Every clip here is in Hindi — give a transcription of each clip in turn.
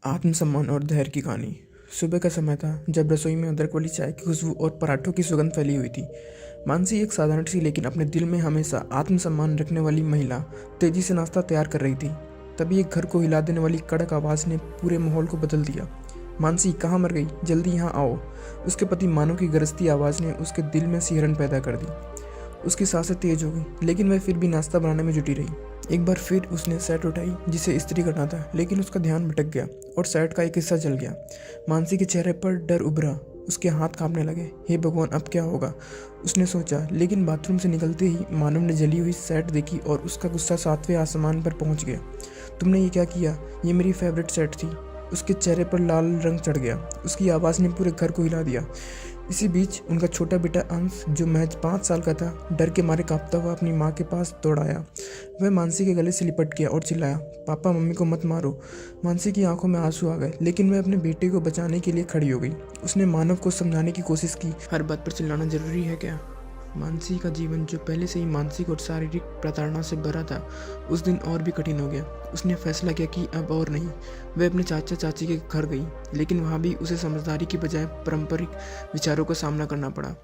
आत्मसम्मान और धैर्य की कहानी। सुबह का समय था जब रसोई में अदरक वाली चाय की खुशबू और पराठों की सुगंध फैली हुई थी। मानसी एक साधारण सी लेकिन अपने दिल में हमेशा आत्मसम्मान रखने वाली महिला तेजी से नाश्ता तैयार कर रही थी। तभी एक घर को हिला देने वाली कड़क आवाज़ ने पूरे माहौल को बदल दिया। मानसी, कहाँ मर गई? जल्दी यहाँ आओ। उसके पति मानव की गरजती आवाज़ ने उसके दिल में सिहरन पैदा कर दी। उसकी सांसें तेज हो गई, लेकिन वह फिर भी नाश्ता बनाने में जुटी रही। एक बार फिर उसने सेट उठाई जिसे इस्त्री करना था, लेकिन उसका ध्यान भटक गया और सेट का एक हिस्सा जल गया। मानसी के चेहरे पर डर उभरा, उसके हाथ कांपने लगे। हे भगवान, अब क्या होगा? उसने सोचा, लेकिन बाथरूम से निकलते ही मानव ने जली हुई सेट देखी और उसका गुस्सा 7वें आसमान पर पहुंच गया। तुमने ये क्या किया? ये मेरी फेवरेट सेट थी। उसके चेहरे पर लाल रंग चढ़ गया। उसकी आवाज़ ने पूरे घर को हिला दिया। इसी बीच उनका छोटा बेटा अंश, जो महज 5 साल का था, डर के मारे कांपता हुआ अपनी माँ के पास दौड़ आया। वह मानसी के गले से लिपट गया और चिल्लाया, पापा, मम्मी को मत मारो। मानसी की आंखों में आंसू आ गए, लेकिन वह अपने बेटे को बचाने के लिए खड़ी हो गई। उसने मानव को समझाने की कोशिश की, हर बात पर चिल्लाना जरूरी है क्या? मानसी का जीवन, जो पहले से ही मानसिक और शारीरिक प्रताड़ना से भरा था, उस दिन और भी कठिन हो गया। उसने फैसला किया कि अब और नहीं। वह अपने चाचा चाची के घर गई, लेकिन वहाँ भी उसे समझदारी की बजाय पारंपरिक विचारों का सामना करना पड़ा।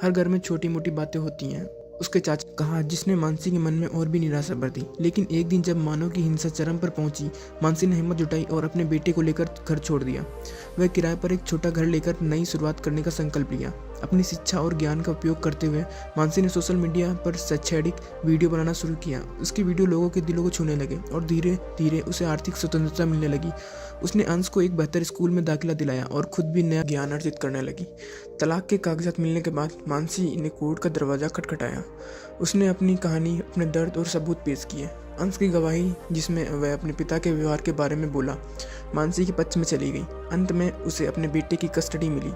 हर घर में छोटी मोटी बातें होती हैं, उसके चाचा कहा, जिसने मानसी के मन में और भी निराशा भर दी। लेकिन एक दिन जब मानव की हिंसा चरम पर पहुंची, मानसी ने हिम्मत जुटाई और अपने बेटे को लेकर घर छोड़ दिया। वह किराए पर एक छोटा घर लेकर नई शुरुआत करने का संकल्प लिया। अपनी शिक्षा और ज्ञान का उपयोग करते हुए मानसी ने सोशल मीडिया पर शैक्षणिक वीडियो बनाना शुरू किया। उसकी वीडियो लोगों के दिलों को छूने लगे और धीरे धीरे उसे आर्थिक स्वतंत्रता मिलने लगी। उसने अंश को एक बेहतर स्कूल में दाखिला दिलाया और खुद भी नया ज्ञान अर्जित करने लगी। तलाक के कागजात मिलने के बाद मानसी ने कोर्ट का दरवाज़ा खटखटाया। उसने अपनी कहानी, अपने दर्द और सबूत पेश किए। अंश की गवाही, जिसमें वह अपने पिता के व्यवहार के बारे में बोला, मानसी के पक्ष में चली गई। अंत में उसे अपने बेटे की कस्टडी मिली।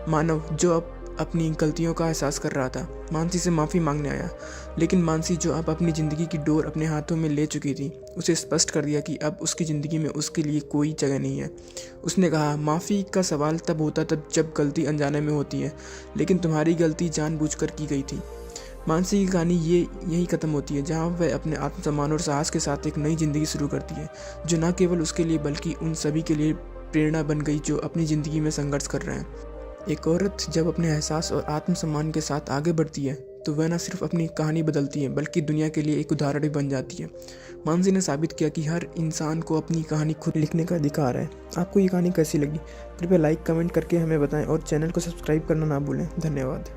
मानव, जो अब अपनी गलतियों का एहसास कर रहा था, मानसी से माफ़ी मांगने आया। लेकिन मानसी, जो अब अपनी ज़िंदगी की डोर अपने हाथों में ले चुकी थी, उसे स्पष्ट कर दिया कि अब उसकी ज़िंदगी में उसके लिए कोई जगह नहीं है। उसने कहा, माफ़ी का सवाल तब होता जब गलती अनजाने में होती है, लेकिन तुम्हारी गलती जानबूझकर की गई थी। मानसी की कहानी यही ख़त्म होती है, जहाँ वह अपने आत्मसम्मान और साहस के साथ एक नई ज़िंदगी शुरू करती है, जो न केवल उसके लिए बल्कि उन सभी के लिए प्रेरणा बन गई जो अपनी ज़िंदगी में संघर्ष कर रहे हैं। एक औरत जब अपने एहसास और आत्मसम्मान के साथ आगे बढ़ती है, तो वह न सिर्फ अपनी कहानी बदलती है, बल्कि दुनिया के लिए एक उदाहरण भी बन जाती है। मानसी ने साबित किया कि हर इंसान को अपनी कहानी खुद लिखने का अधिकार है। आपको ये कहानी कैसी लगी? कृपया लाइक, कमेंट करके हमें बताएं और चैनल को सब्सक्राइब करना ना भूलें। धन्यवाद।